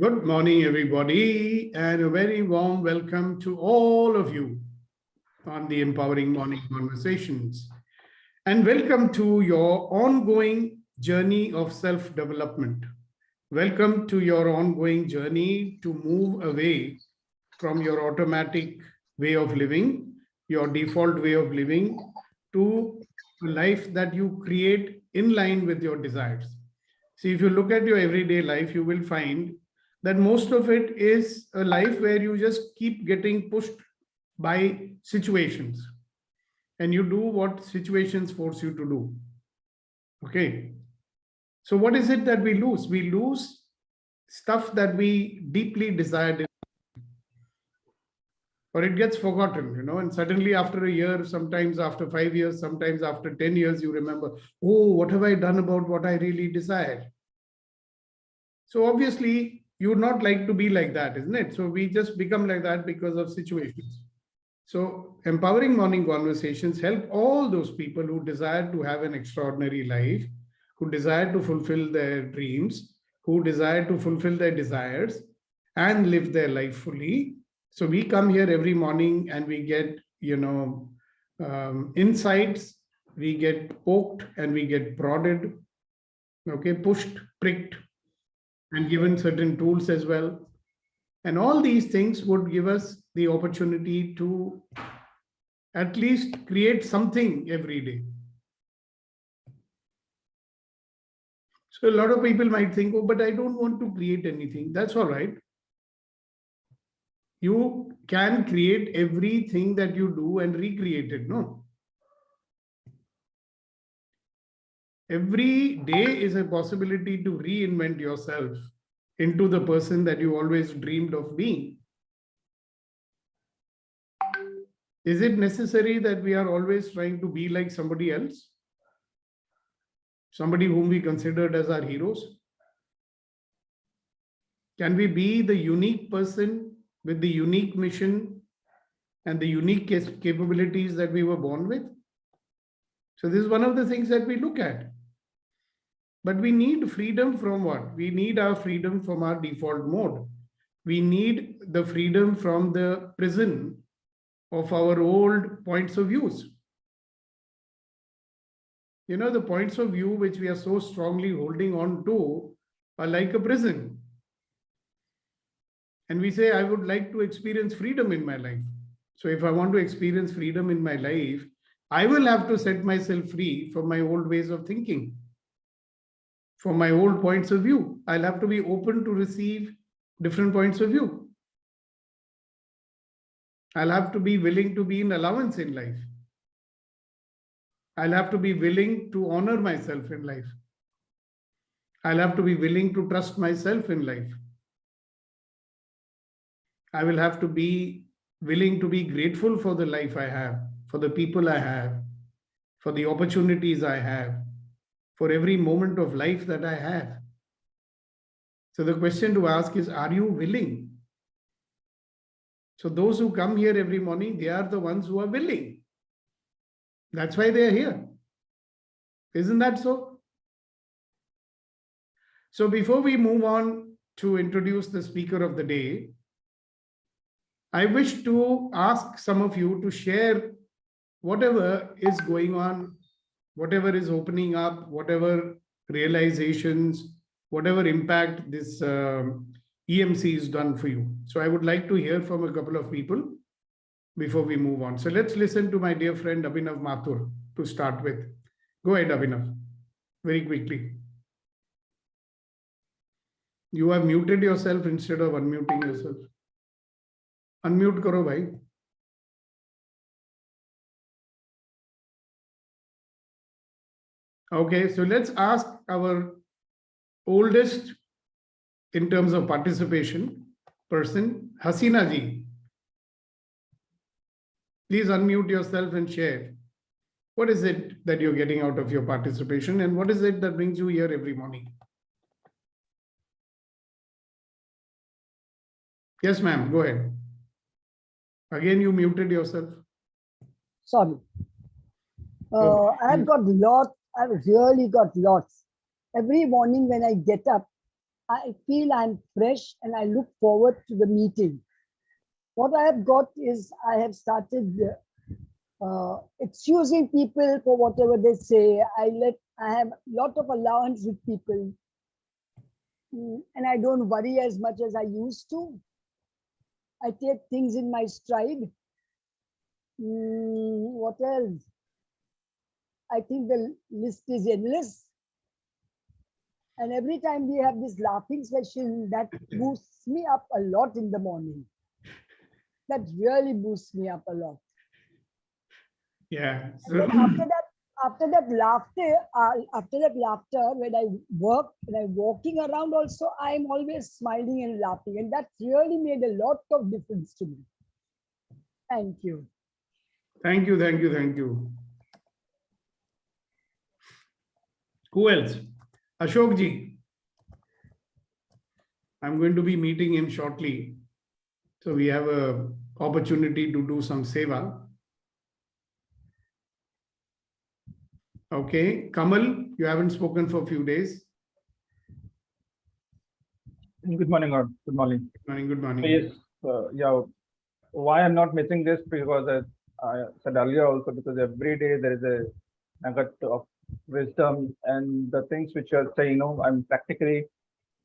Good morning, everybody, and a very warm welcome to all of you on the Empowering Morning Conversations. And welcome to your ongoing journey of self development. Welcome to your ongoing journey to move away from your automatic way of living, your default way of living, to a life that you create in line with your desires. See, if you look at your everyday life, you will find that most of it is a life where you just keep getting pushed by situations and you do what situations force you to do. Okay. So, what is it that we lose? We lose stuff that we deeply desired, or it gets forgotten, and suddenly after a year, sometimes after 5 years, sometimes after 10 years, you remember, oh, what have I done about what I really desired? So obviously, you would not like to be like that, isn't it? So we just become like that because of situations. So empowering morning conversations help all those people who desire to have an extraordinary life, who desire to fulfill their dreams, who desire to fulfill their desires and live their life fully. So we come here every morning and we get, insights, we get poked and we get prodded, okay, pushed, pricked, and given certain tools as well. And all these things would give us the opportunity to at least create something every day. So a lot of people might think, oh, but I don't want to create anything. That's all right. You can create everything that you do and recreate it, no? Every day is a possibility to reinvent yourself into the person that you always dreamed of being. Is it necessary that we are always trying to be like somebody else? Somebody whom we considered as our heroes? Can we be the unique person with the unique mission and the unique capabilities that we were born with? So this is one of the things that we look at. But we need freedom from what? We need our freedom from our default mode. We need the freedom from the prison of our old points of views. The points of view which we are so strongly holding on to are like a prison. And we say, I would like to experience freedom in my life. So if I want to experience freedom in my life, I will have to set myself free from my old ways of thinking, from my old points of view. I'll have to be open to receive different points of view. I'll have to be willing to be in allowance in life. I'll have to be willing to honor myself in life. I'll have to be willing to trust myself in life. I will have to be willing to be grateful for the life I have, for the people I have, for the opportunities I have, for every moment of life that I have. So the question to ask is, are you willing? So those who come here every morning, they are the ones who are willing. That's why they are here. Isn't that so? So before we move on to introduce the speaker of the day, I wish to ask some of you to share whatever is going on, whatever is opening up, whatever realizations, whatever impact this EMC is done for you. So I would like to hear from a couple of people before we move on. So let's listen to my dear friend Abhinav Mathur to start with. Go ahead, Abhinav, very quickly. You have muted yourself instead of unmuting yourself. Unmute karo, bhai. Okay, so let's ask our oldest in terms of participation person, Hasina ji. Please unmute yourself and share. What is it that you're getting out of your participation and what is it that brings you here every morning? Yes, ma'am, go ahead. Again, you muted yourself. Sorry. I've got lots. I've really got lots. Every morning when I get up, I feel I'm fresh and I look forward to the meeting. What I have got is I have started excusing people for whatever they say. I have a lot of allowance with people. And I don't worry as much as I used to. I take things in my stride. What else? I think the list is endless. And every time we have this laughing session, that boosts me up a lot in the morning. That really boosts me up a lot. Yeah. And then after that laughter, when I work, when I'm walking around also, I'm always smiling and laughing. And that really made a lot of difference to me. Thank you. Thank you, thank you, thank you. Who else? Ashok ji. I'm going to be meeting him shortly. So we have an opportunity to do some seva. Okay. Kamal, you haven't spoken for a few days. Good morning, or good morning. Good morning, good morning. Yes, yeah. Why I'm not missing this, because I said earlier also, because every day there is a nugget of wisdom and the things which are saying, I'm practically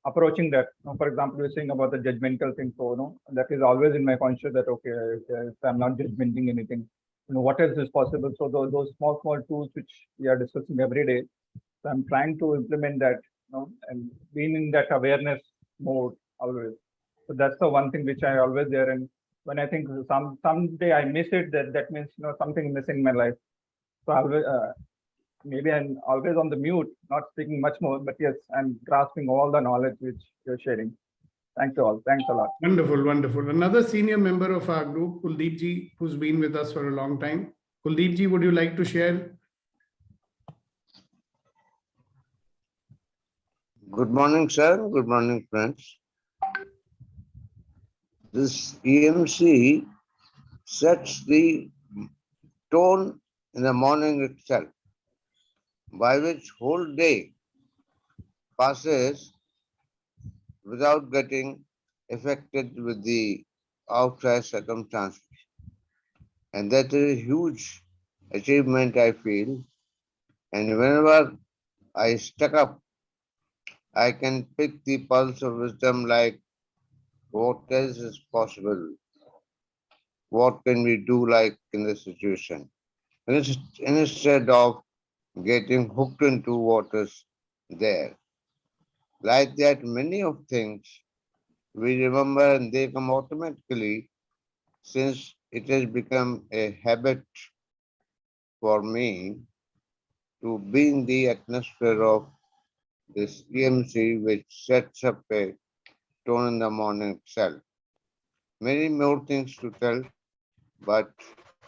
approaching that. For example, you're saying about the judgmental thing, so that is always in my conscious that okay, if I'm not judgmenting anything, what else is possible? So those small tools which we are discussing every day, so I'm trying to implement that, and being in that awareness mode always. So that's the one thing which I always there. And when I think someday I miss it, that means something missing in my life. So I always maybe I'm always on the mute, not speaking much more, but yes, I'm grasping all the knowledge which you're sharing. Thank you all. Thanks a lot. Wonderful, wonderful. Another senior member of our group, Kuldeep ji, who's been with us for a long time. Kuldeep ji, would you like to share? Good morning, sir. Good morning, friends. This EMC sets the tone in the morning itself, by which whole day passes without getting affected with the outside circumstances. And that is a huge achievement, I feel. And whenever I stuck up, I can pick the pulse of wisdom like, what else is possible? What can we do like in this situation? Instead of getting hooked into what is there. Like that, many of things we remember and they come automatically, since it has become a habit for me to be in the atmosphere of this EMC, which sets up a tone in the morning itself. Many more things to tell, but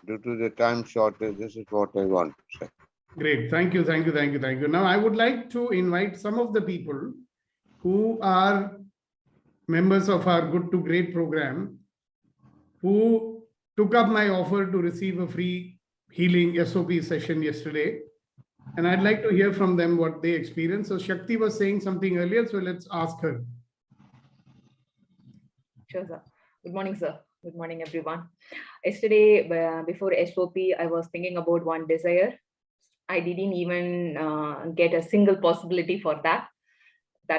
due to the time shortage, this is what I want to say. Great. Thank you, thank you, thank you, thank you. Now, I would like to invite some of the people who are members of our Good to Great program, who took up my offer to receive a free healing SOP session yesterday. And I'd like to hear from them what they experienced. So Shakti was saying something earlier, so let's ask her. Sure, sir. Good morning, sir. Good morning, everyone. Yesterday, before SOP, I was thinking about one desire. I didn't even get a single possibility for that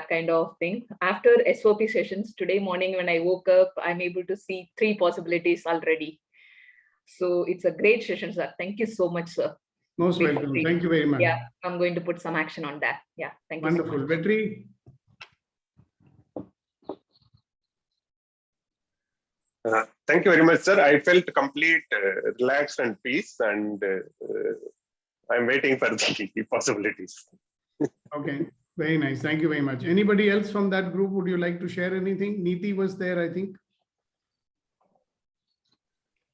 kind of thing. After SOP sessions, today morning when I woke up, I'm able to see 3 possibilities already. So it's a great session, sir. Thank you so much, sir. Most welcome. Thank you very much. Yeah, I'm going to put some action on that. Yeah, thank you. Wonderful. So much. Vetri? Thank you very much, sir. I felt complete relaxed and peace, and I'm waiting for the possibilities. Okay, very nice. Thank you very much. Anybody else from that group? Would you like to share anything? Neeti was there, I think.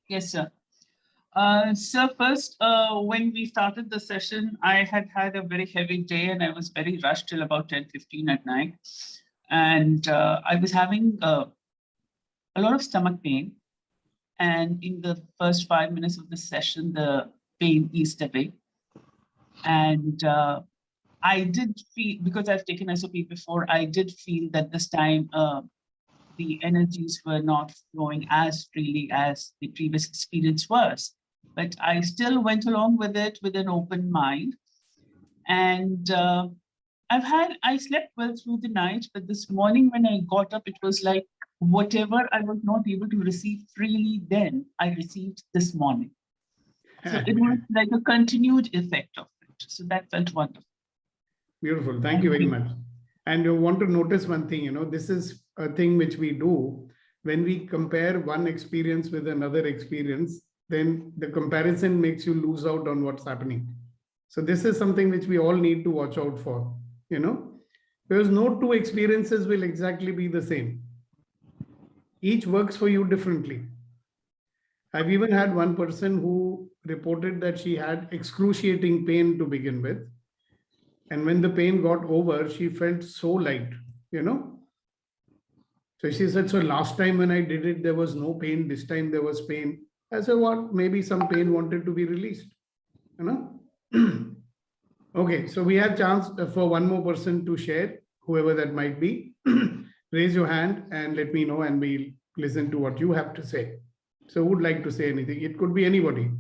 Yes, sir. So first, when we started the session, I had a very heavy day and I was very rushed till about 10:15 at night. And I was having a lot of stomach pain. And in the first 5 minutes of the session, the pain eased away. And I did feel, because I've taken SOP before, I did feel that this time the energies were not flowing as freely as the previous experience was. But I still went along with it with an open mind. And I slept well through the night, but this morning when I got up, it was like whatever I was not able to receive freely then, I received this morning. So it was like a continued effect of it. So that felt wonderful. Beautiful. Thank you very much. And you want to notice one thing, this is a thing which we do when we compare one experience with another experience, then the comparison makes you lose out on what's happening. So this is something which we all need to watch out for, because no two experiences will exactly be the same. Each works for you differently. I've even had one person who reported that she had excruciating pain to begin with. And when the pain got over, she felt so light, So she said, so last time when I did it, there was no pain. This time there was pain. I said, what? Maybe some pain wanted to be released, Okay, so we have chance for one more person to share, whoever that might be. Raise your hand and let me know, and we'll listen to what you have to say. So who would like to say anything? It could be anybody.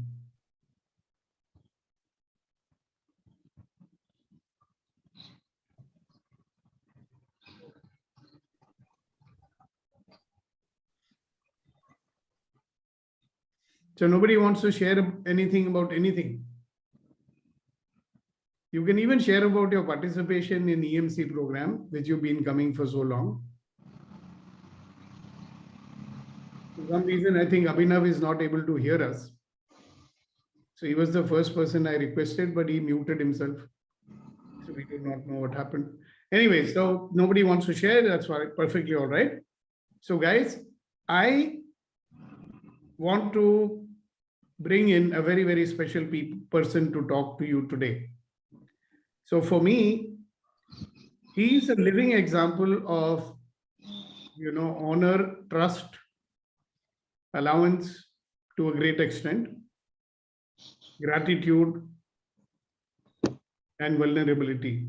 So nobody wants to share anything about anything. You can even share about your participation in EMC program, which you've been coming for so long. For some reason, I think Abhinav is not able to hear us. So he was the first person I requested, but he muted himself. So we do not know what happened. Anyway, so nobody wants to share. That's perfectly all right. So guys, I want to bring in a very, very special person to talk to you today. So for me, he's a living example of, honor, trust, allowance to a great extent, gratitude, and vulnerability.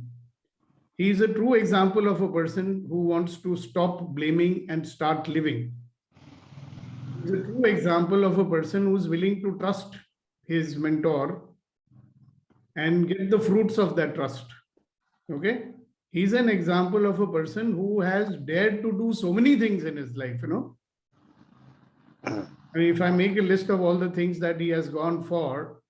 He is a true example of a person who wants to stop blaming and start living. He's a true example of a person who's willing to trust his mentor and get the fruits of that trust. Okay. He's an example of a person who has dared to do so many things in his life, I mean, if I make a list of all the things that he has gone for,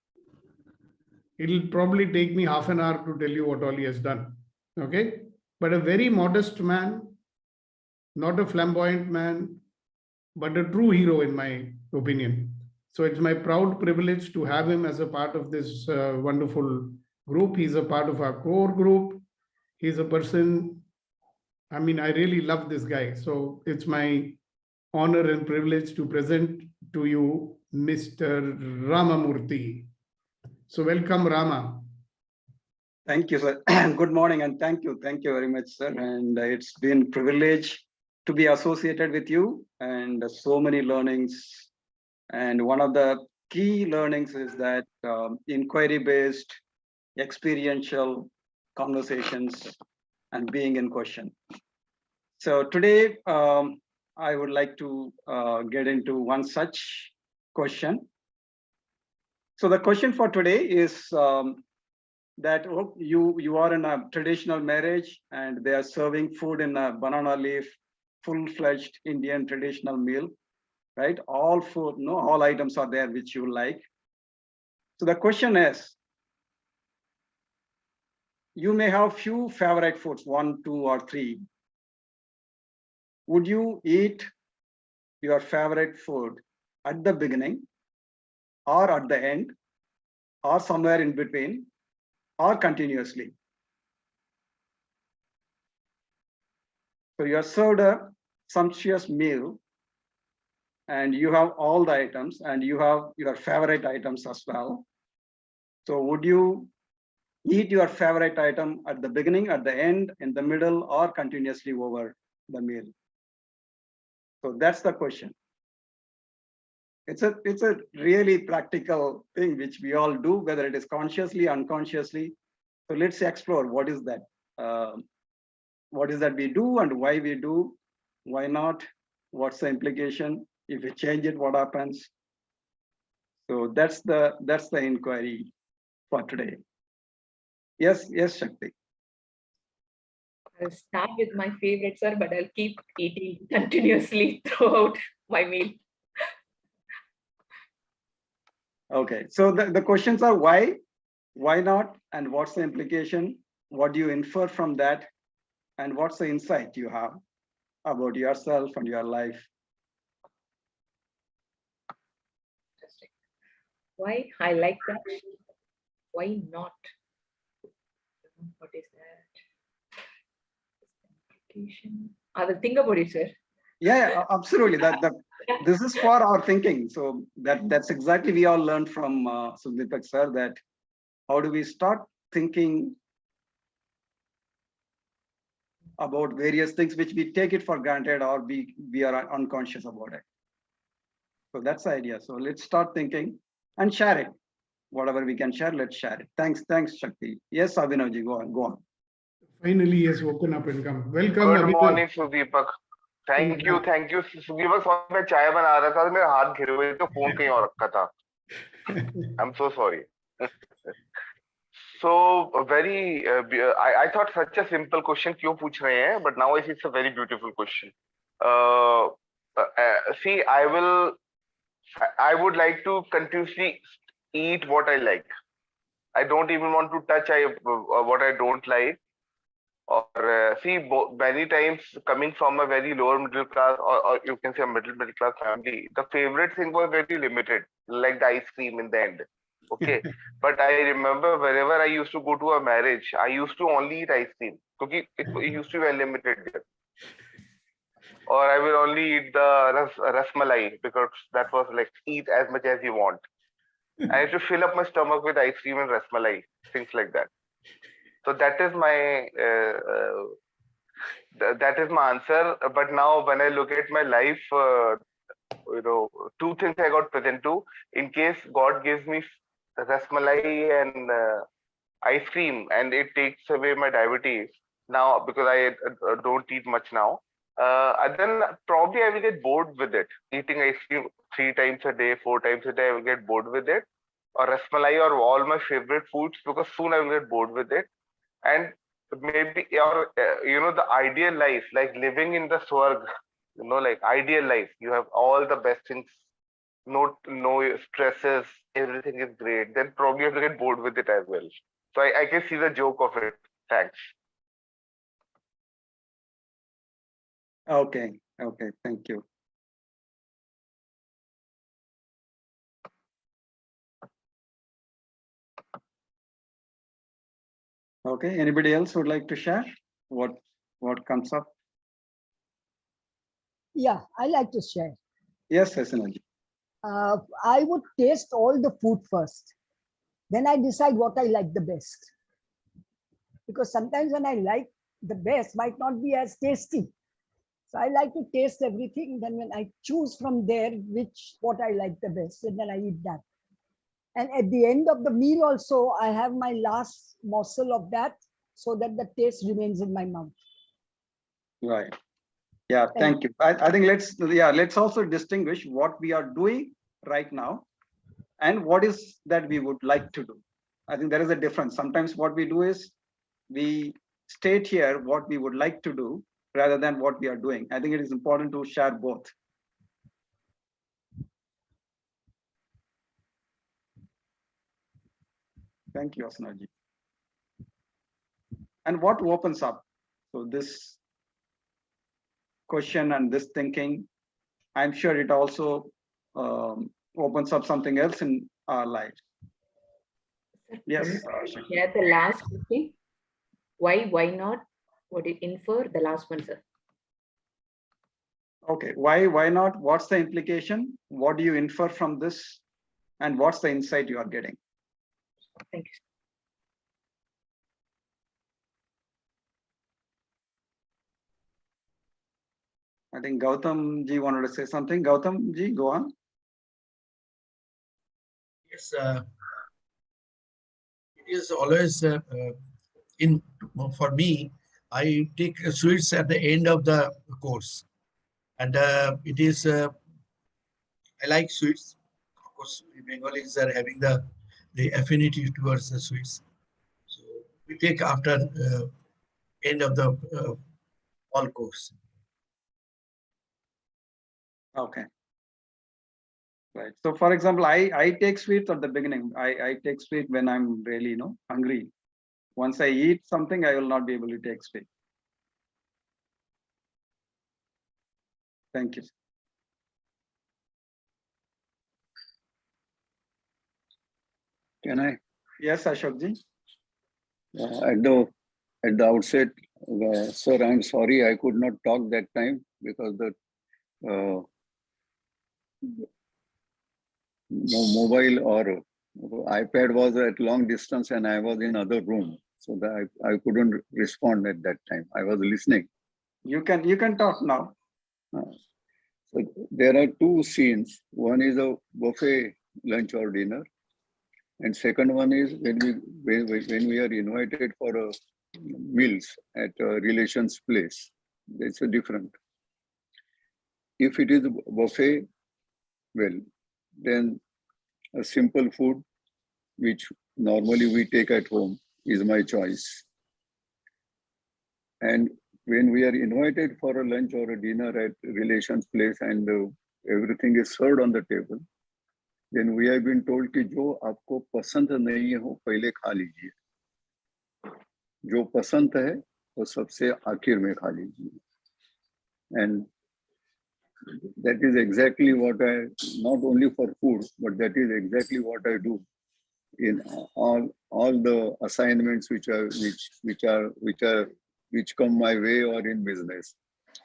it'll probably take me half an hour to tell you what all he has done. Okay. But a very modest man, not a flamboyant man, but a true hero in my opinion. So it's my proud privilege to have him as a part of this wonderful group. He's a part of our core group. He's a person, I mean, I really love this guy. So it's my honor and privilege to present to you Mr. Ramamurthy. So welcome, Rama. Thank you, sir. Good morning and thank you. Thank you very much, sir. And it's been a privilege to be associated with you and so many learnings. And one of the key learnings is that inquiry-based, experiential conversations and being in question. So today, I would like to get into one such question. So the question for today is that you are in a traditional marriage and they are serving food in a banana leaf, full-fledged Indian traditional meal, right? All food, all items are there which you like. So the question is, you may have few favorite foods, 1, 2, or 3. Would you eat your favorite food at the beginning or at the end or somewhere in between or continuously? So you are served a sumptuous meal and you have all the items and you have your favorite items as well. So would you eat your favorite item at the beginning, at the end, in the middle, or continuously over the meal? So that's the question. It's a really practical thing which we all do, whether it is consciously, unconsciously. So let's explore what is that. What is that we do and why we do, why not, what's the implication, if we change it, what happens. So that's the inquiry for today. Yes, Shakti. I'll start with my favorite, sir, but I'll keep eating continuously throughout my meal. Okay, so the questions are why not, and what's the implication, what do you infer from that, and what's the insight you have about yourself and your life. Interesting. Why? I like that. Why not? What is that? Implication. I will think about it, sir. Yeah, absolutely. This is for our thinking. So that's exactly we all learned from Sugdeepak sir, that how do we start thinking about various things which we take it for granted or we are unconscious about it. So that's the idea. So let's start thinking and share it. Whatever we can share, let's share it. Thanks, Shakti. Yes, Abhinavji, go on. Finally, he has woken up and come. Welcome. Good Abhinav. morning, Sugdeepak. Thank you. Sugdeepak, sorry, मैं चाय बना रहा था, मेरे हाथ घिरे हुए थे, फोन कहीं और रखा था. I'm so sorry. So I thought such a simple question क्यों पूछ रहे हैं, but now it's a very beautiful question. See, I would like to continuously eat what I like. I don't even want to touch what I don't like. Or see, many times coming from a very lower middle class, or you can say a middle class family, the favorite thing was very limited, like the ice cream in the end. Okay, but I remember whenever I used to go to a marriage, I used to only eat ice cream because it used to be unlimited there. Or I will only eat the rasmalai because that was like eat as much as you want. I used to fill up my stomach with ice cream and rasmalai, things like that. So that is my answer. But now when I look at my life, two things I got present to. In case God gives me rasmalai and ice cream and it takes away my diabetes now because I don't eat much now, then probably I will get bored with it. Eating ice cream 3 times a day, 4 times a day, I will get bored with it. Or rasmalai or all my favorite foods, because soon I will get bored with it. And maybe the ideal life, like living in the swarg, like ideal life, you have all the best things, no stresses, everything is great, then probably you have to get bored with it as well. So I can see the joke of it. Thanks. Okay, thank you. Okay, anybody else would like to share what comes up? Yeah, I like to share. Yes, Hasinaji. I would taste all the food first. Then I decide what I like the best. Because sometimes when I like the best might not be as tasty. So I like to taste everything. Then when I choose from there what I like the best, and then I eat that. And at the end of the meal also, I have my last morsel of that so that the taste remains in my mouth. Right. Yeah, thank you. I think let's also distinguish what we are doing right now and what is that we would like to do. I think there is a difference. Sometimes what we do is we state here what we would like to do rather than what we are doing. I think it is important to share both. Thank you, Asnaji. And what opens up? So this question and this thinking, I'm sure it also opens up something else in our lives. Yes. Yeah, the last question. Why not? What it infer? The last one, sir. Okay, why not? What's the implication? What do you infer from this? And what's the insight you are getting? Thank you. I think Gautam ji wanted to say something. Gautam ji, go on. Yes, it is always for me, I take sweets at the end of the course, and it is I like sweets. Of course, Bengalis are having the affinity towards the sweets. So we take after end of the all course. Okay. Right. So for example, I take sweets at the beginning. I take sweet when I'm really, hungry. Once I eat something, I will not be able to take sweet. Thank you. Can I? Yes, Ashokji. At the outset, sir, I'm sorry I could not talk that time because the mobile or iPad was at long distance and I was in other room, so that I couldn't respond at that time. I was listening. You can talk now. So there are two scenes. One is a buffet lunch or dinner, and second one is when we are invited for meals at a relation's place. It's a different. If it is a buffet, well, then a simple food which normally we take at home is my choice. And when we are invited for a lunch or a dinner at relation's place and everything is served on the table, then we have been told कि जो आपको पसंद नहीं हो पहले खा लीजिए, जो पसंद है वो सबसे आखिर में खा लीजिए. And that is exactly what I, not only for food, but that is exactly what I do in all the assignments which come my way or in business.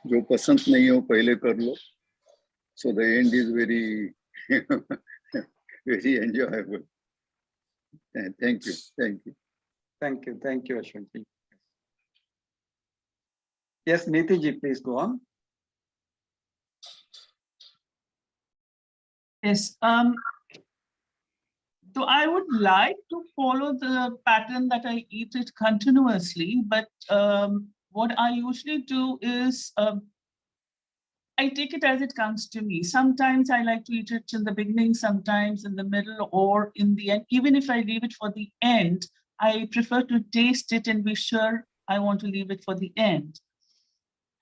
जो पसंद नहीं हो पहले कर लो. So the end is very very enjoyable. Thank you. Thank you, Ashokji. Yes, Nitiji, please go on. Yes. So I would like to follow the pattern that I eat it continuously, but what I usually do is I take it as it comes to me. Sometimes I like to eat it in the beginning, sometimes in the middle or in the end. Even if I leave it for the end, I prefer to taste it and be sure I want to leave it for the end.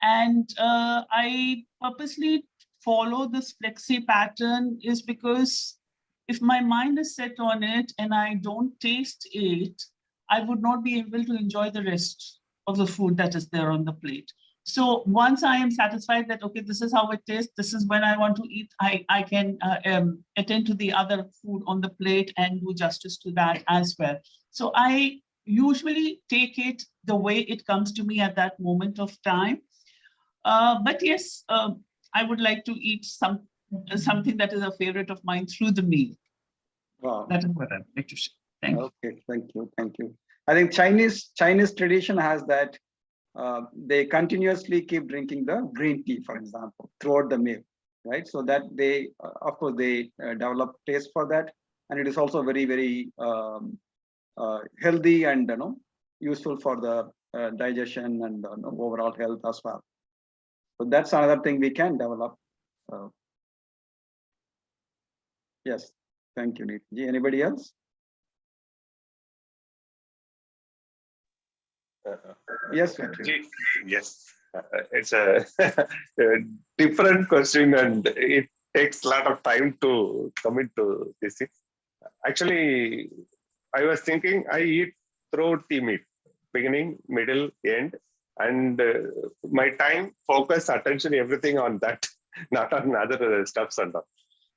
And I purposely follow this flexi pattern is because if my mind is set on it and I don't taste it, I would not be able to enjoy the rest of the food that is there on the plate. So once I am satisfied that, okay, this is how it tastes, this is when I want to eat, I can attend to the other food on the plate and do justice to that as well. So I usually take it the way it comes to me at that moment of time. But yes, I would like to eat something that is a favorite of mine through the meal. Wow. That is what I'd like to share. Thank you. Okay, thank you. I think Chinese tradition has that they continuously keep drinking the green tea, for example, throughout the meal, right? So that they, of course, they develop taste for that, and it is also very, very healthy and useful for the digestion and overall health as well. So that's another thing we can develop. Yes, thank you, Nitiji. Anybody else? Yes, Patrick. Yes, it's a different question and it takes a lot of time to come into this. Actually, I was thinking I eat throughout the meal, beginning, middle, end, and my time, focus, attention, everything on that, not on other stuffs and all.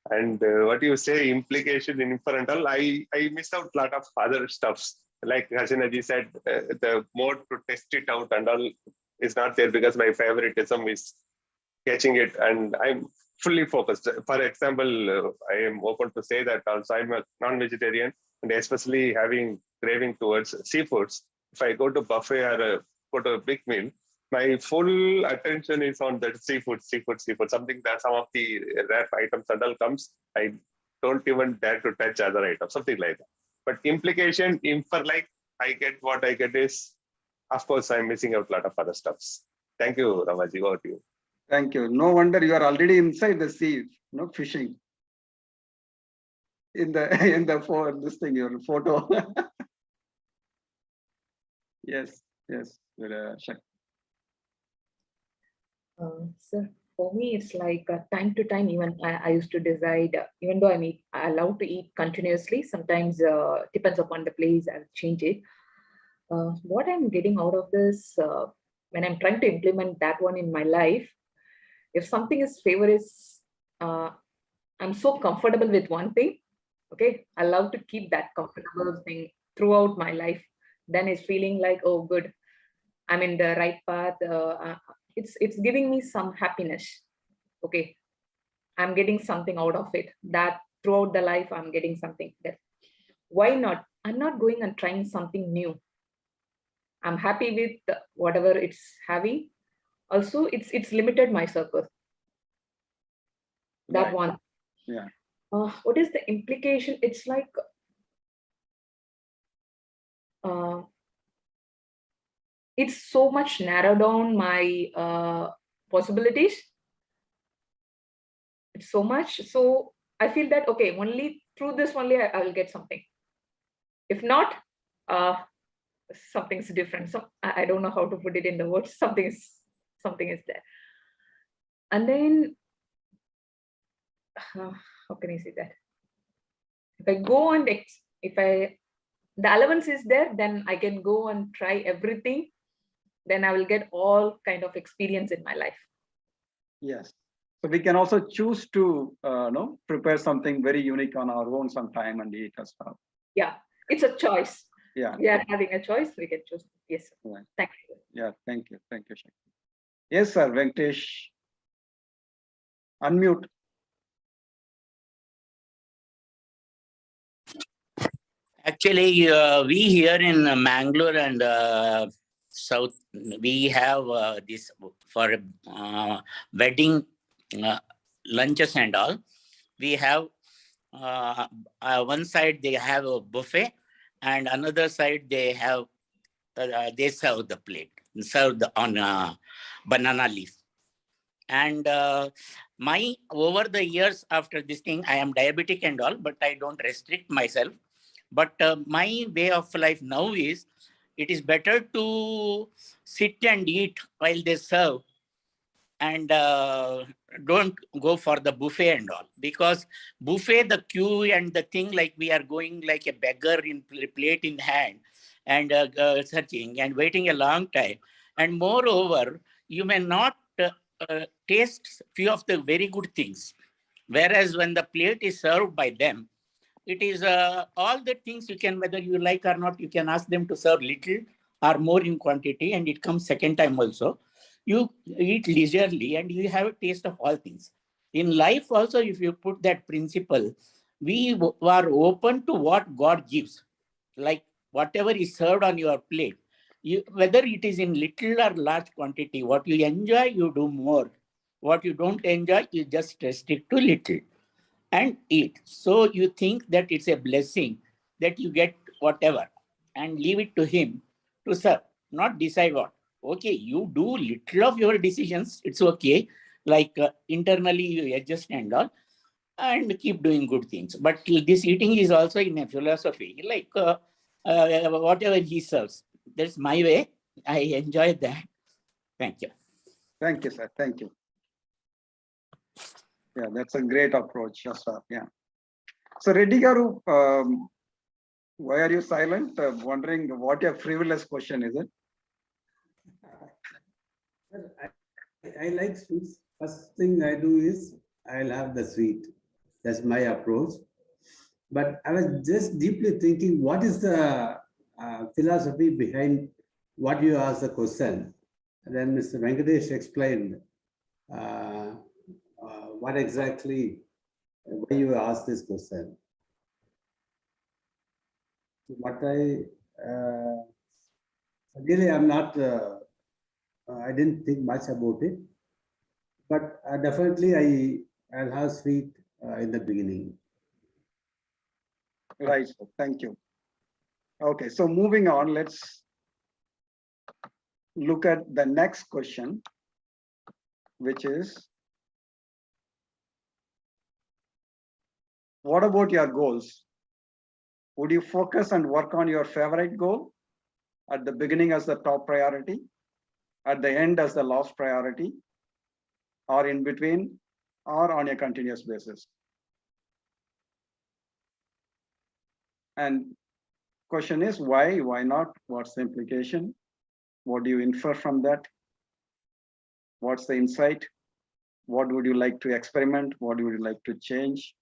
And what you say, implication, inferential, I miss out a lot of other stuffs. Like Hasinaji said, the mode to test it out and all is not there because my favoritism is catching it and I'm fully focused. For example, I am open to say that also I'm a non-vegetarian and especially having craving towards seafoods. If I go to buffet or go to a big meal, my full attention is on that seafood, something that some of the rare items and all comes, I don't even dare to touch other items, something like that. But implication, infer like I get what I get is of course, I'm missing out a lot of other stuffs. Thank you, Ramaji. Over to you. Thank you. No wonder you are already inside the sea, fishing. In the for this thing, your photo. Yes, yes. Sir, for me, it's like time to time, even I used to decide, even though I'm allowed to eat continuously, sometimes depends upon the place, I'll change it. What I'm getting out of this, when I'm trying to implement that one in my life, if something is favor is, I'm so comfortable with one thing, okay, I love to keep that comfortable thing throughout my life. Then it's feeling like, oh, good, I'm in the right path. It's giving me some happiness. Okay, I'm getting something out of it. That throughout the life, I'm getting something. That why not? I'm not going and trying something new. I'm happy with whatever it's having. Also, it's limited my circle. That Right. one. Yeah. What is the implication? It's like it's so much narrow down my possibilities. It's so much. So I feel that, okay, only through this only I will get something. If not, something's different. So I don't know how to put it in the words. Something is there. And then, how can I say that? If I go and the allowance is there, then I can go and try everything. Then I will get all kind of experience in my life. Yes. So we can also choose to prepare something very unique on our own sometime and eat as well. Yeah, it's a choice. Yeah. We are having a choice. We can choose. Yes. Right. Thank you. Yeah. Thank you. Thank you, Shakti. Yes, sir. Venkatesh. Unmute. Actually, we here in Mangalore and South, we have this for wedding lunches and all. We have one side they have a buffet, and another side they have they serve the plate, served on banana leaf. And my over the years after this thing, I am diabetic and all, but I don't restrict myself. But my way of life now is, it is better to sit and eat while they serve and don't go for the buffet and all. Because buffet, the queue and the thing, like we are going like a beggar in plate in hand and searching and waiting a long time. And moreover, you may not taste few of the very good things. Whereas when the plate is served by them, it is all the things you can, whether you like or not, you can ask them to serve little or more in quantity, and it comes second time also. You eat leisurely and you have a taste of all things. In life also, if you put that principle, we are open to what God gives. Like whatever is served on your plate, whether it is in little or large quantity, what you enjoy, you do more. What you don't enjoy, you just restrict to little and eat. So you think that it's a blessing that you get whatever and leave it to him to serve, not decide what. Okay, you do little of your decisions, it's okay. Like internally you adjust and all, and keep doing good things. But this eating is also in a philosophy, like whatever he serves. That's my way. I enjoy that. Thank you. Thank you, sir. Thank you. Yeah, that's a great approach. Yes, sir. Yeah. So, Reddy Garu, why are you silent? Wondering what your frivolous question is it? I like sweets. First thing I do is I'll have the sweet. That's my approach. But I was just deeply thinking, what is the philosophy behind what you asked the question? And then Mr. Venkatesh explained what exactly, why you asked this question. What really, I'm not, I didn't think much about it, but definitely I'll have sweet in the beginning. Right. Thank you. Okay. So moving on, let's look at the next question, which is, what about your goals? Would you focus and work on your favorite goal at the beginning as the top priority, at the end as the last priority, or in between, or on a continuous basis? And question is why not? What's the implication? What do you infer from that? What's the insight? What would you like to experiment? What would you like to change?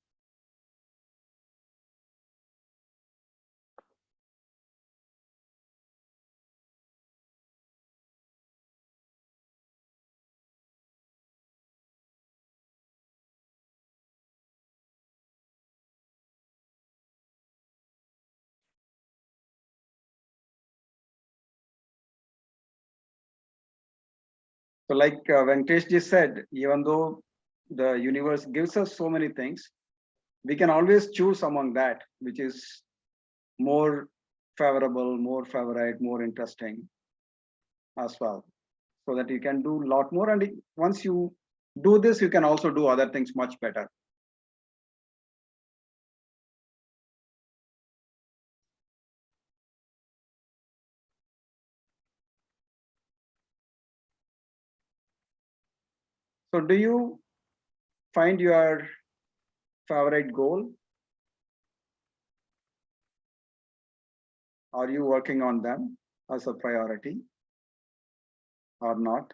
So like Venkatesh ji said, even though the universe gives us so many things, we can always choose among that, which is more favorable, more favorite, more interesting as well. So that you can do a lot more. And once you do this, you can also do other things much better. So do you find your favorite goal? Are you working on them as a priority or not?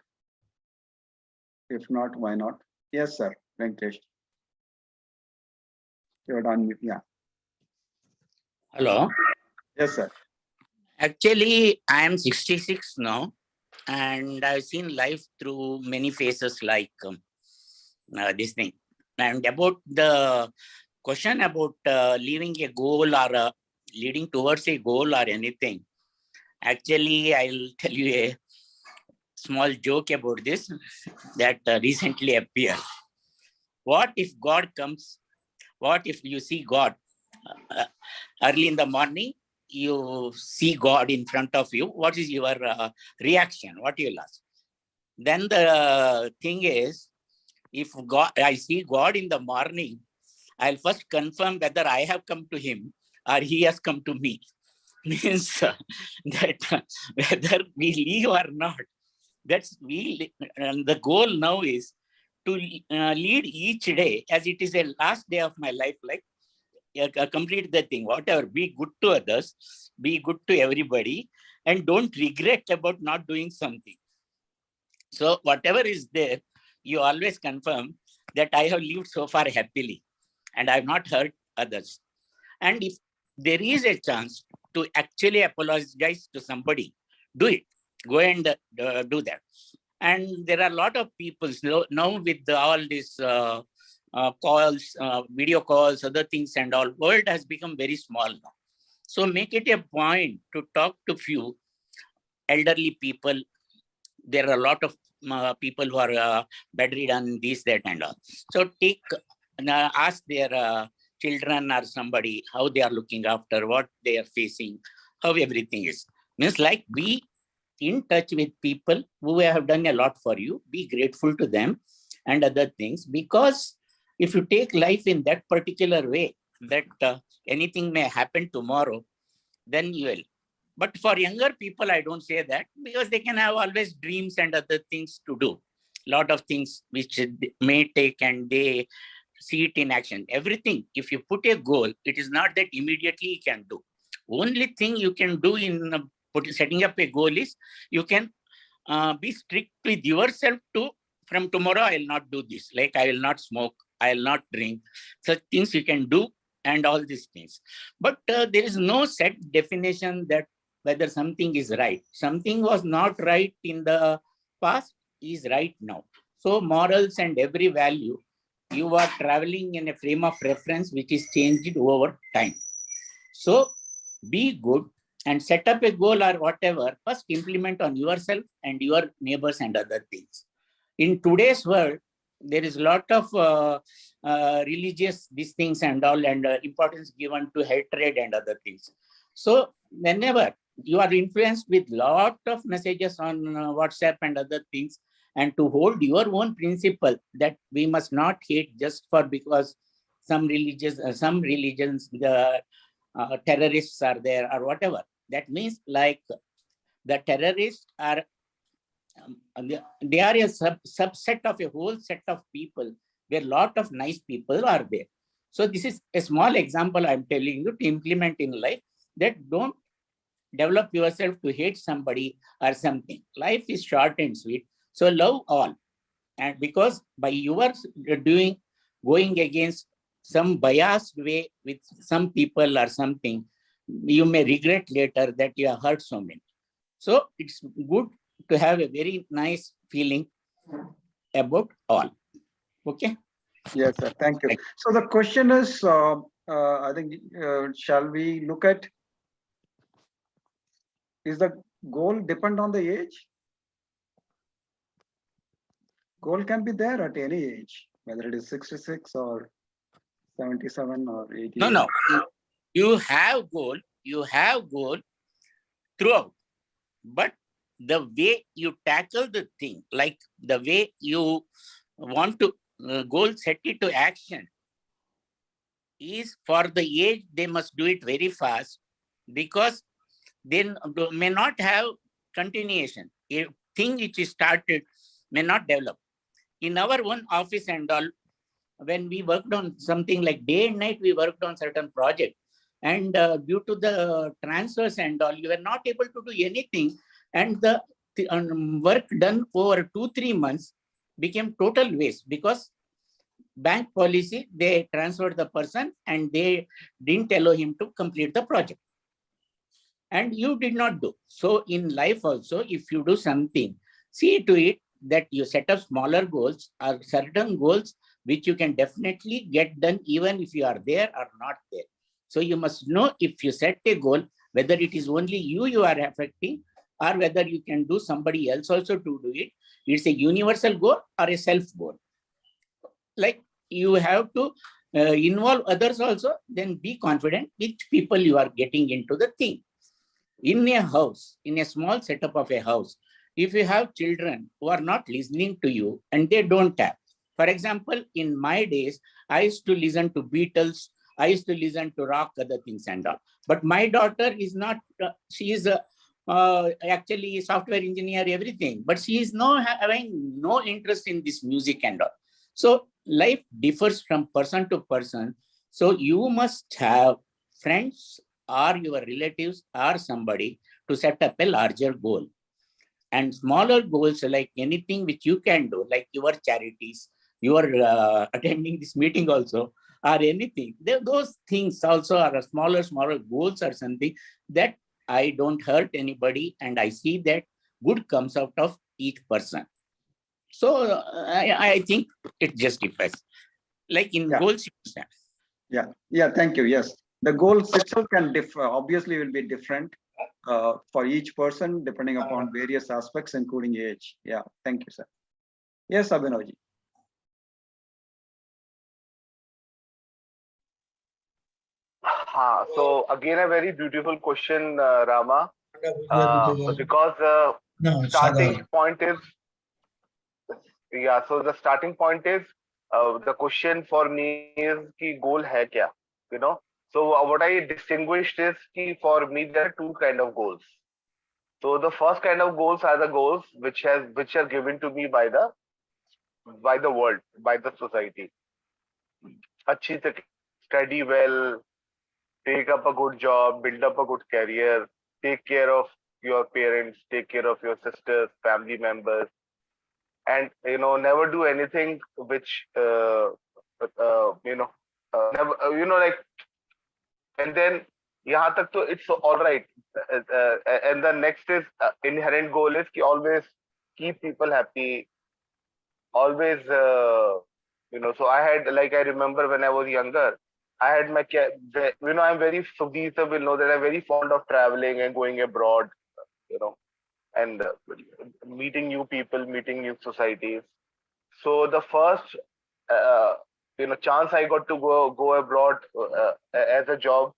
If not, why not? Yes, sir, Venkatesh. You're done with, yeah. Hello. Yes, sir. Actually, I am 66 now, and I've seen life through many phases like this thing. And about the question about leaving a goal or leading towards a goal or anything, actually, I'll tell you a small joke about this that recently appeared. What if God comes? What if you see God early in the morning? You see God in front of you. What is your reaction? What you'll ask? Then the thing is, if God, I see God in the morning, I'll first confirm whether I have come to him or he has come to me. Means that whether we leave or not, that's and the goal now is to lead each day as it is a last day of my life, like complete the thing, whatever, be good to others, be good to everybody, and don't regret about not doing something. So whatever is there, you always confirm that I have lived so far happily and I have not hurt others. And if there is a chance to actually apologize to somebody, do it. Go and do that. And there are a lot of people now with all these calls, video calls, other things and all, world has become very small now. So make it a point to talk to few elderly people. There are a lot of people who are bedridden, this, that, and all. So take, ask their children or somebody how they are looking after, what they are facing, how everything is. Means like be in touch with people who have done a lot for you, be grateful to them and other things, because if you take life in that particular way, that anything may happen tomorrow, then you will. But for younger people, I don't say that, because they can have always dreams and other things to do. A lot of things which may take and they see it in action. Everything, if you put a goal, it is not that immediately you can do. Only thing you can do in setting up a goal is you can be strict with yourself to, from tomorrow, I will not do this. Like I will not smoke, I will not drink. Such things you can do and all these things. But there is no set definition that whether something is right. Something was not right in the past is right now. So morals and every value, you are traveling in a frame of reference which is changed over time. So be good and set up a goal or whatever, first implement on yourself and your neighbors and other things. In today's world, there is a lot of religious these things and all, and importance given to hatred and other things. So whenever you are influenced with lot of messages on WhatsApp and other things, and to hold your own principle that we must not hate just for because some religions, the terrorists are there or whatever. That means like the terrorists are, they are a subset of a whole set of people where lot of nice people are there. So this is a small example I'm telling you to implement in life, that don't develop yourself to hate somebody or something. Life is short and sweet. So love all. And because by your going against some biased way with some people or something, you may regret later that you have hurt so many. So it's good to have a very nice feeling about all. Okay. Yes, sir. Thank you. So the question is, I think, shall we look at, is the goal depend on the age? Goal can be there at any age, whether it is 66 or 77 or 80. No. You have goal throughout, but the way you tackle the thing, like the way you want to goal set it to action, is for the age they must do it very fast, because they may not have continuation. A thing which is started may not develop. In our own office and all, when we worked on something like day and night, we worked on certain project, and due to the transfers and all, you were not able to do anything, and the work done over 2-3 months became total waste, because bank policy, they transferred the person and they didn't allow him to complete the project, and you did not do. So in life also, if you do something, see to it that you set up smaller goals or certain goals which you can definitely get done even if you are there or not there. So you must know, if you set a goal, whether it is only you are affecting, or whether you can do somebody else also to do it. It's a universal goal or a self goal. Like you have to involve others also, then be confident which people you are getting into the thing. In a house, in a small setup of a house, if you have children who are not listening to you and they don't have, for example, in my days, I used to listen to Beatles, I used to listen to rock, other things and all. But my daughter is not, she is actually a software engineer, everything, but she is having no interest in this music and all. So life differs from person to person. So you must have friends or your relatives or somebody to set up a larger goal. And smaller goals, like anything which you can do, like your charities, you are attending this meeting also, or anything. Those things also are smaller goals or something that I don't hurt anybody, and I see that good comes out of each person. So I think it justifies. Like in goals. Yeah, thank you. Yes, the goals itself can differ, obviously will be different for each person depending upon various aspects, including age. Yeah, thank you, sir. Yes, Abhinavji. So again, a very beautiful question, Rama, because starting point is, so the starting point is, the question for me is ki goal hai kya, you know. So what I distinguished is ki for me there are two kind of goals. So the first kind of goals are the goals which are given to me by the world, by the society. Achhi se study well, take up a good job, build up a good career, take care of your parents, take care of your sisters, family members, and never do anything which never, like, and then yahan tak to it's all right. And the next is inherent goal is ki always keep people happy, always so I had, like, I remember when I was younger, I had my, I'm very, so these will know that I'm very fond of traveling and going abroad, and meeting new people, meeting new societies. So the first, chance I got to go abroad as a job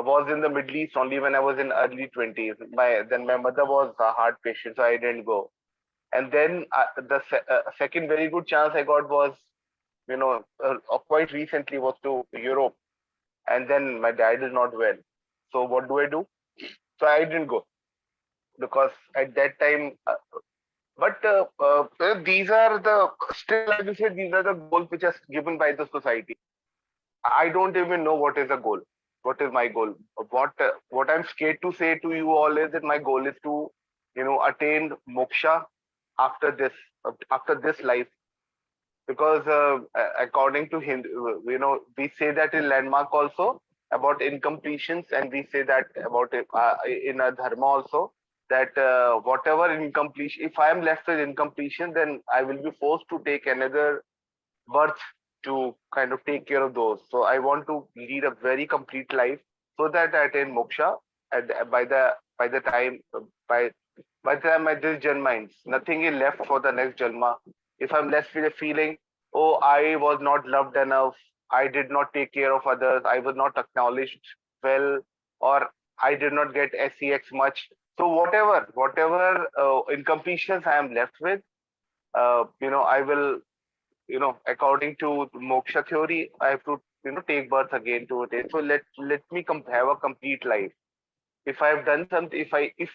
was in the Middle East only when I was in early 20s. Then my mother was a heart patient, so I didn't go. And then the second very good chance I got was, quite recently was to Europe. And then my dad is not well. So what do? So I didn't go because at that time, these are still, like you said, these are the goals which are given by the society. I don't even know what is a goal. What is my goal? What I'm scared to say to you all is that my goal is to, attain moksha after this life. Because according to Hindu, we say that in landmark also about incompletions, and we say that about in a dharma also, that whatever incompletion, if I am left with incompletion, then I will be forced to take another birth to kind of take care of those. So I want to lead a very complete life so that I attain moksha. And by the time this janma ends, nothing is left for the next janma. If I'm left with a feeling, oh, I was not loved enough, I did not take care of others, I was not acknowledged well, or I did not get SEX much. So whatever incompletions I am left with, I will, according to moksha theory, I have to, take birth again to attain. So let me have a complete life. If I have done something, if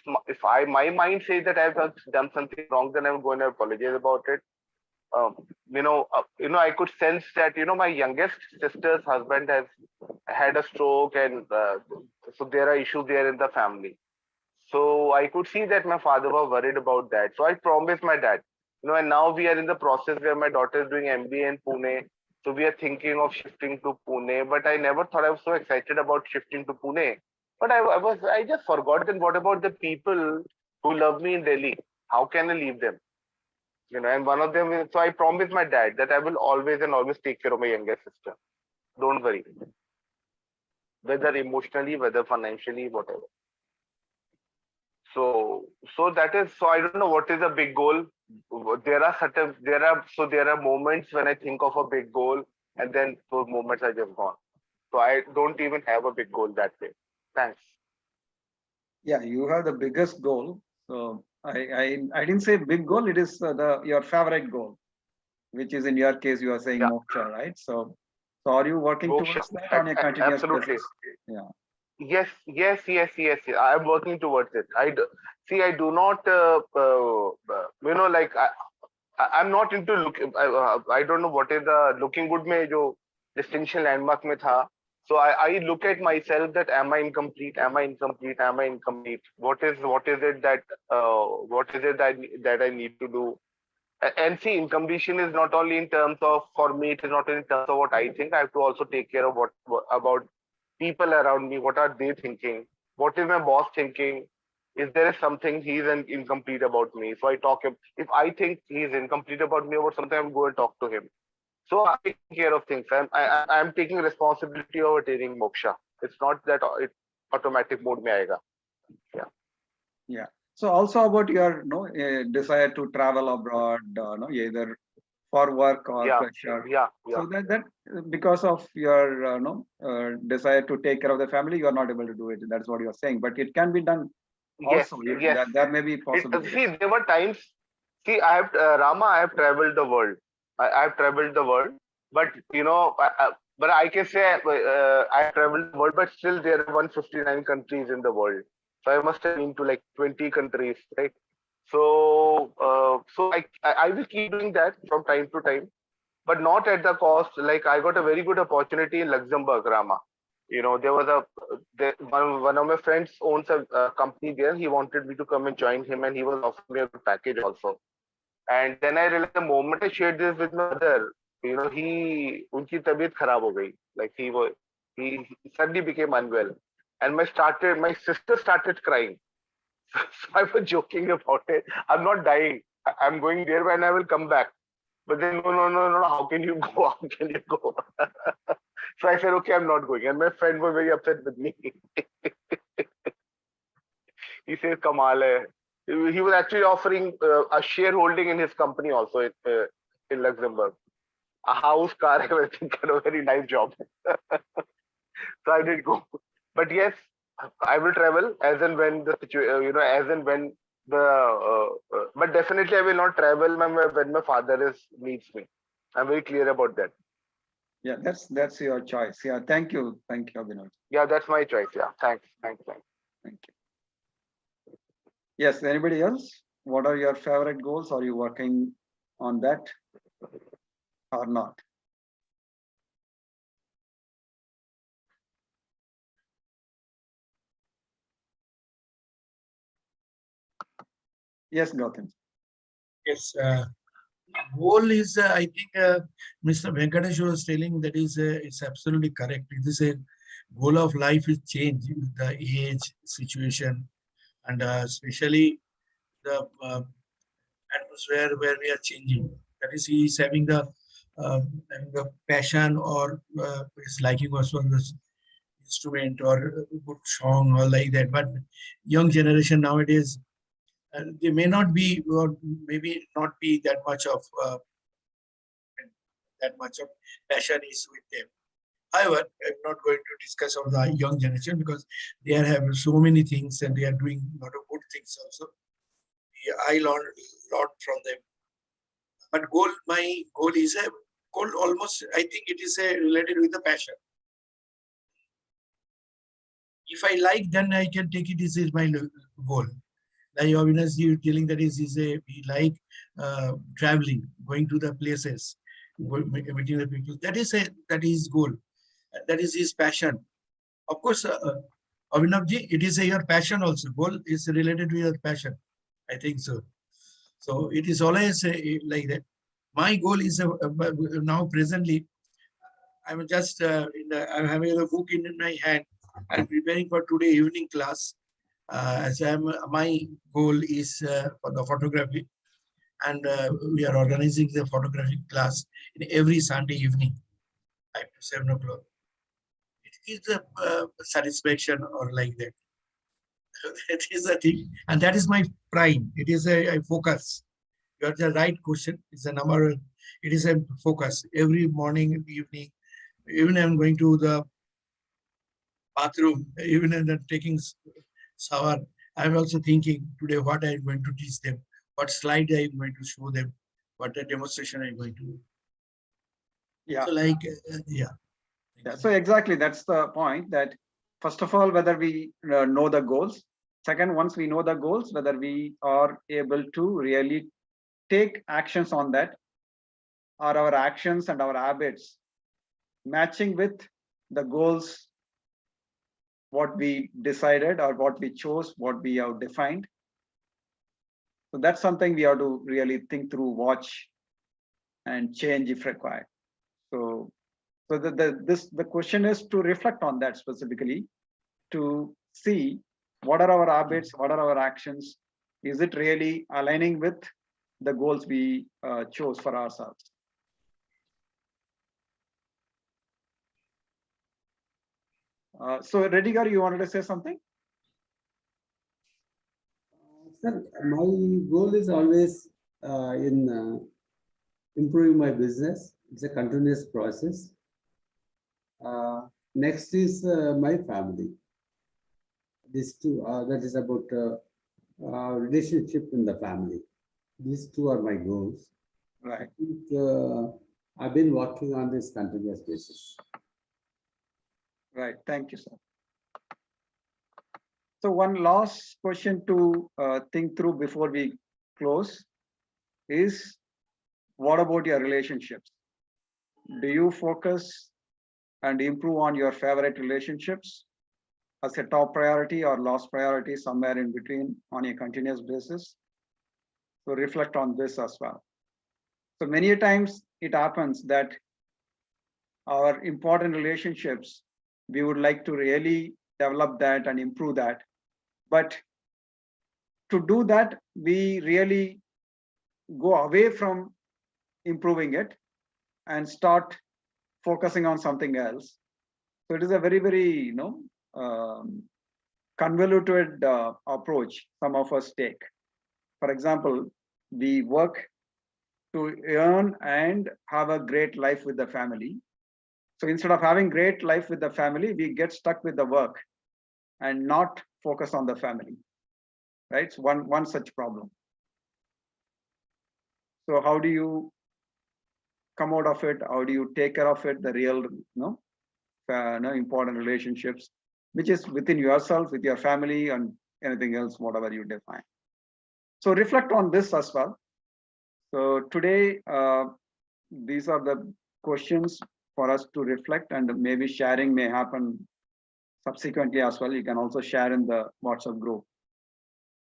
my mind says that I have done something wrong, then I'm going to apologize about it. I could sense that, my youngest sister's husband has had a stroke, and so there are issues there in the family. So I could see that my father was worried about that. So I promised my dad, and now we are in the process where my daughter is doing MBA in Pune. So we are thinking of shifting to Pune, but I never thought I was so excited about shifting to Pune. But I just forgot that what about the people who love me in Delhi? How can I leave them? And one of them is, so I promised my dad that I will always and always take care of my younger sister. Don't worry. Whether emotionally, whether financially, whatever. So that is, so I don't know what is a big goal. There are moments when I think of a big goal, and then those moments are just gone. So I don't even have a big goal that way. Thanks. Yeah, you have the biggest goal. So I didn't say big goal. It is your favorite goal, which is in your case you are saying moksha, right? So are you working towards that on a continuous absolutely basis? Yeah. Yes. I am working towards it. I do not, I'm not into look. I don't know what is the looking good mein jo distinction landmark mein tha. So I look at myself that am I incomplete? Am I incomplete? Am I incomplete? What is it that I need to do? And see, incompletion is not only in terms of, for me, it is not only in terms of what I think. I have to also take care of what about people around me. What are they thinking? What is my boss thinking? Is there something he's incomplete about me? So I talk him. If I think he's incomplete about me about something, I'm going to talk to him. So I'm taking care of things. I'm taking responsibility of attaining moksha. It's not that it automatic mode mein aayega. Yeah. So also about your desire to travel abroad, either for work or pleasure. Yeah. So that because of your desire to take care of the family, you are not able to do it. That's what you are saying. But it can be done also. Yes. There may be possibilities. See, there were times. See, I have Rama. I have traveled the world. I have traveled the world, but but I can say I have traveled the world, but still there are 159 countries in the world. So I must have been to like 20 countries, right? So I will keep doing that from time to time, but not at the cost. Like I got a very good opportunity in Luxembourg, Rama. There was one of my friends owns a company there. He wanted me to come and join him, and he was offering me a good package also. And then I realized the moment I shared this with my mother, unki tabiyat kharab ho gayi. Like he suddenly became unwell, and my sister started crying. So I was joking about it. I'm not dying. I'm going there when I will come back. But then no. How can you go? How can you go? So I said, okay, I'm not going. And my friend was very upset with me. He says, Kamal hai. He was actually offering a shareholding in his company also in Luxembourg. A house, car, everything, kind of very nice job. So I did go. But yes, I will travel as and when the situation, as and when but definitely I will not travel when my father needs me. I'm very clear about that. Yeah, that's your choice. Yeah, thank you, Abhinav. Yeah, that's my choice. Yeah, thanks. Thank you. Yes, anybody else? What are your favorite goals? Are you working on that or not? Yes, Gautam. Yes, goal is, I think Mr. Venkatesh was telling that is, it's absolutely correct. It is a goal of life is change with the age, situation, and especially the atmosphere where we are changing. That is, he is having the passion or is liking also this instrument or a good song or like that. But young generation nowadays, they may not be or maybe not be that much of passion is with them. However, I'm not going to discuss on the young generation because they are having so many things and they are doing a lot of good things also. I learned a lot from them. But my goal is a goal almost, I think it is related with the passion. If I like, then I can take it. This is my goal. Like Avinash, you telling that we like traveling, going to the places, meeting the people. That is goal. That is his passion. Of course, Abhinavji, it is your passion also. Goal is related to your passion. I think so. So it is always like that. My goal is now presently, I'm just I'm having a book in my hand. I'm preparing for today evening class. As my goal is for the photography, and we are organizing the photography class in every Sunday evening, 5 to 7 o'clock. It is a satisfaction or like that. That is a thing, and that is my prime. It is a focus. You are the right question. It's a number. It is a focus. Every morning, evening, even I'm going to the bathroom, even in taking shower, I'm also thinking today what I'm going to teach them, what slide I'm going to show them, what the demonstration I'm going to do. Yeah. So like, yeah. Yeah. So exactly, that's the point. That first of all, whether we know the goals. Second, once we know the goals, whether we are able to really take actions on that, are our actions and our habits matching with the goals, what we decided or what we chose, what we have defined. So that's something we have to really think through, watch, and change if required. So the question is to reflect on that specifically, to see what are our habits, what are our actions, is it really aligning with the goals we chose for ourselves. So Redigar, you wanted to say something? Sir, my goal is always in improving my business. It's a continuous process. Next is my family. These two, that is about relationship in the family. These two are my goals. Right. I think I've been working on this continuous basis. Right. Thank you, sir. So one last question to think through before we close is, what about your relationships? Do you focus and improve on your favorite relationships as a top priority or last priority, somewhere in between, on a continuous basis? So reflect on this as well. So many times it happens that our important relationships, we would like to really develop that and improve that. But to do that, we really go away from improving it and start focusing on something else. So it is a very, very, convoluted approach some of us take. For example, we work to earn and have a great life with the family. So instead of having great life with the family, we get stuck with the work and not focus on the family, right? It's one such problem. So how do you come out of it? How do you take care of it? The real, important relationships, which is within yourself, with your family, and anything else, whatever you define. So reflect on this as well. So today, these are the questions for us to reflect, and maybe sharing may happen subsequently as well. You can also share in the WhatsApp group.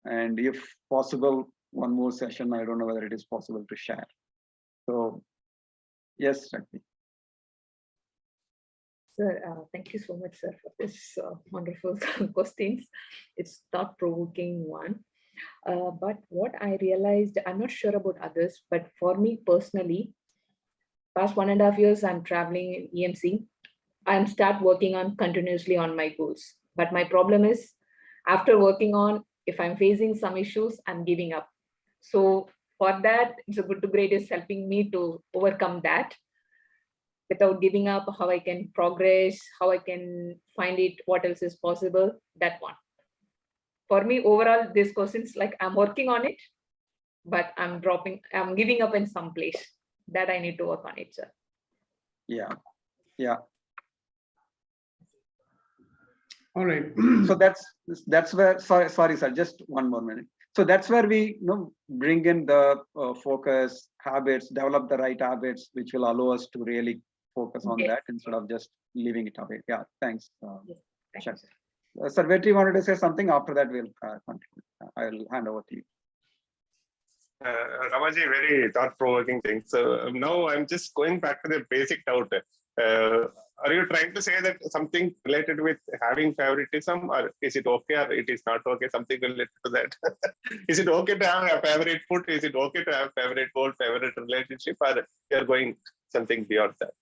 And if possible, one more session. I don't know whether it is possible to share. So, yes, Shakti. Sir, thank you so much, sir, for this wonderful questions. It's thought-provoking one. But what I realized, I'm not sure about others, but for me personally, past 1.5 years, I'm traveling in EMC. I'm start working on continuously on my goals. But my problem is, after working on, if I'm facing some issues, I'm giving up. So for that, it's a Good to Great is helping me to overcome that. Without giving up, how I can progress, how I can find it, what else is possible, that one. For me, overall, this question's like I'm working on it, but I'm giving up in some place. That I need to work on it, sir. Yeah. All right. So that's where, sorry, sir, just one more minute. So that's where we bring in the focus, habits, develop the right habits, which will allow us to really focus on that instead of just leaving it away. Yeah, thanks. Thank you, Sir, Vetri wanted to say something. After that, we'll continue. I'll hand over to you. Ramaji, very thought-provoking thing. So now I'm just going back to the basic doubt. Are you trying to say that something related with having favoritism, or is it okay, or it is not okay, something related to that? Is it okay to have a favorite food? Is it okay to have favorite goal, favorite relationship, or you're going something beyond that?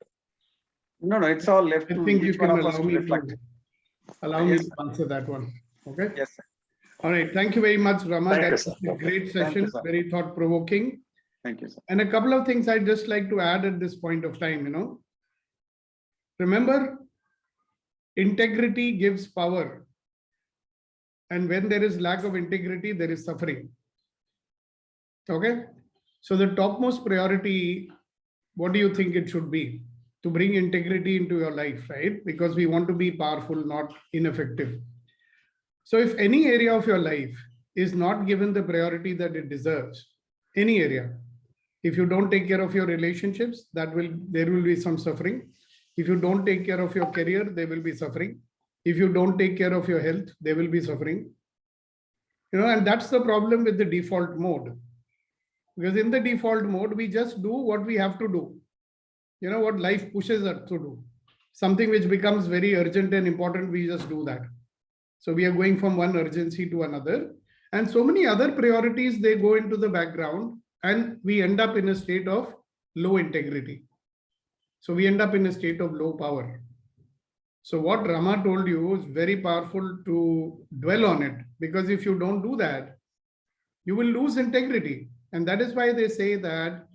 No, it's all left I to think you each one can of us allow to me reflect. to, allow me to answer that one. Okay. Yes, sir. All right. Thank you very much, Rama. Thank you, That's sir. a great Thank you, session, sir. very thought-provoking. Thank you, sir. And a couple of things I'd just like to add at this point of time, Remember, integrity gives power. And when there is lack of integrity, there is suffering. Okay. So the topmost priority, what do you think it should be? To bring integrity into your life, right? Because we want to be powerful, not ineffective. So if any area of your life is not given the priority that it deserves, any area, if you don't take care of your relationships, there will be some suffering. If you don't take care of your career, there will be suffering. If you don't take care of your health, there will be suffering. And that's the problem with the default mode. Because in the default mode, we just do what we have to do. What life pushes us to do. Something which becomes very urgent and important, we just do that. So we are going from one urgency to another. And so many other priorities, they go into the background, and we end up in a state of low integrity. So we end up in a state of low power. So what Rama told you is very powerful to dwell on it, because if you don't do that, you will lose integrity. And that is why they say that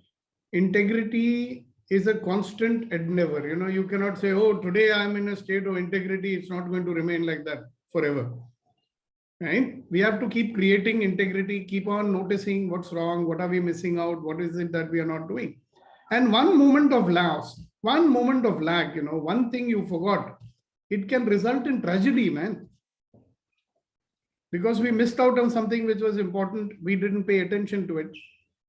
integrity is a constant endeavor. You cannot say, oh, today I'm in a state of integrity. It's not going to remain like that forever. Right? We have to keep creating integrity, keep on noticing what's wrong, what are we missing out, what is it that we are not doing. And one moment of loss, one moment of lack, one thing you forgot, it can result in tragedy, man. Because we missed out on something which was important, we didn't pay attention to it.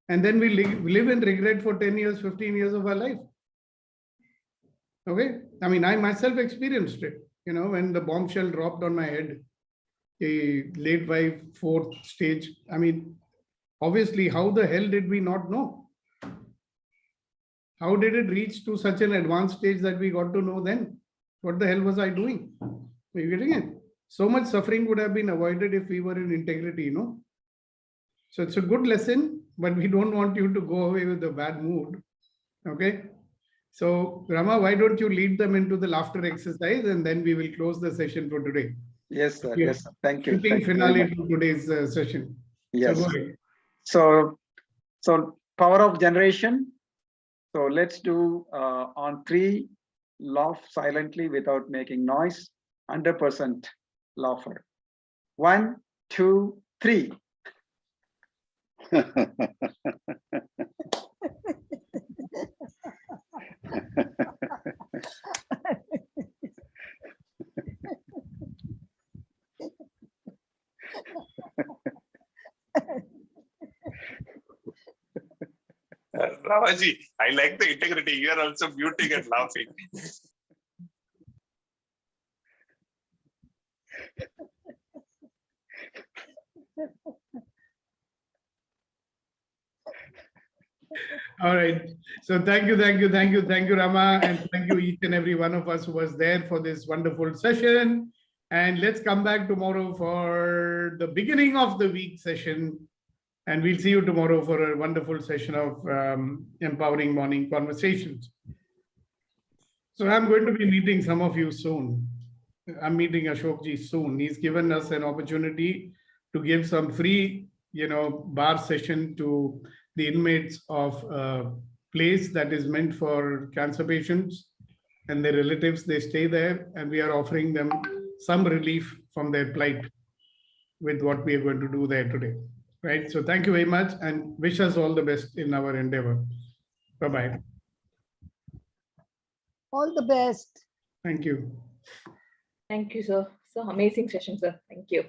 And then we live in regret for 10 years, 15 years of our life. Okay? I mean, I myself experienced it, when the bombshell dropped on my head, a late wife, 4th stage. I mean, obviously, how the hell did we not know? How did it reach to such an advanced stage that we got to know then? What the hell was I doing? Are you getting it? So much suffering would have been avoided if we were in integrity, So it's a good lesson, but we don't want you to go away with a bad mood. Okay. So Rama, why don't you lead them into the laughter exercise, and then we will close the session for today. Yes, sir. Yes, sir. Thank you. Shooting finale to today's session. Yes. So go ahead. So power of generation. So let's do on 3, laugh silently without making noise. 100% laugher. 1, 2, 3. Ramaji, I like the integrity. You are also muting and laughing. All right. So thank you, Rama, and thank you each and every one of us who was there for this wonderful session. And let's come back tomorrow for the beginning of the week session. And we'll see you tomorrow for a wonderful session of empowering morning conversations. So I'm going to be meeting some of you soon. I'm meeting Ashokji soon. He's given us an opportunity to give some free, bar session to the inmates of a place that is meant for cancer patients and their relatives. They stay there, and we are offering them some relief from their plight with what we are going to do there today. Right. So thank you very much and wish us all the best in our endeavor. Bye-bye. All the best. Thank you. Thank you, sir. So amazing session, sir. Thank you.